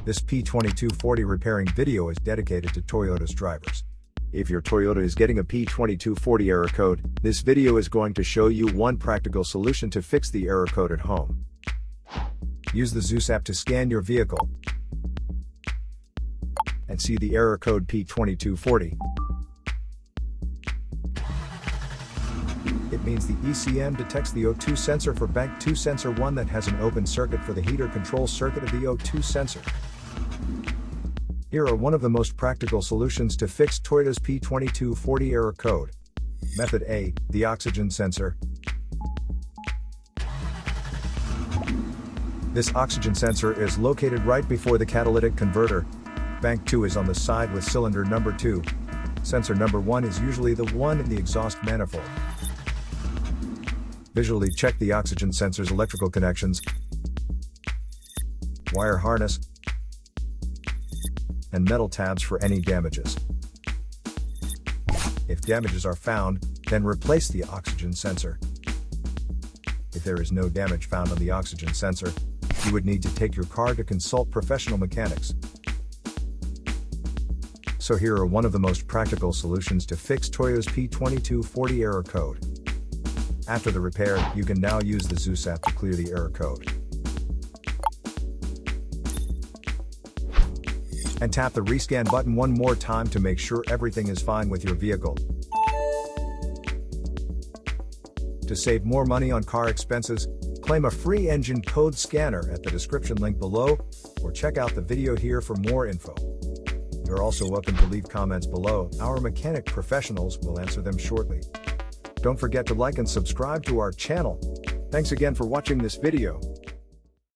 This P2240 repairing video is dedicated to Toyota's drivers. If your Toyota is getting a P2240 error code, this video is going to show you one practical solution to fix the error code at home. Use the Zeus app to scan your vehicle and see the error code P2240. It means the ECM detects the O2 sensor for bank 2 sensor 1 that has an open circuit for the heater control circuit of the O2 sensor. Here are one of the most practical solutions to fix Toyota's P2240 error code. Method A, the oxygen sensor. This oxygen sensor is located right before the catalytic converter. Bank 2 is on the side with cylinder number 2. Sensor number 1 is usually the one in the exhaust manifold. Visually check the oxygen sensor's electrical connections, wire harness, and metal tabs for any damages. If damages are found, then replace the oxygen sensor. If there is no damage found on the oxygen sensor, you would need to take your car to consult professional mechanics. So here are one of the most practical solutions to fix Toyota's P2240 error code. After the repair, you can now use the Zeus app to clear the error code. And tap the rescan button one more time to make sure everything is fine with your vehicle. To save more money on car expenses, claim a free engine code scanner at the description link below, or check out the video here for more info. You're also welcome to leave comments below. Our mechanic professionals will answer them shortly. Don't forget to like and subscribe to our channel. Thanks again for watching this video.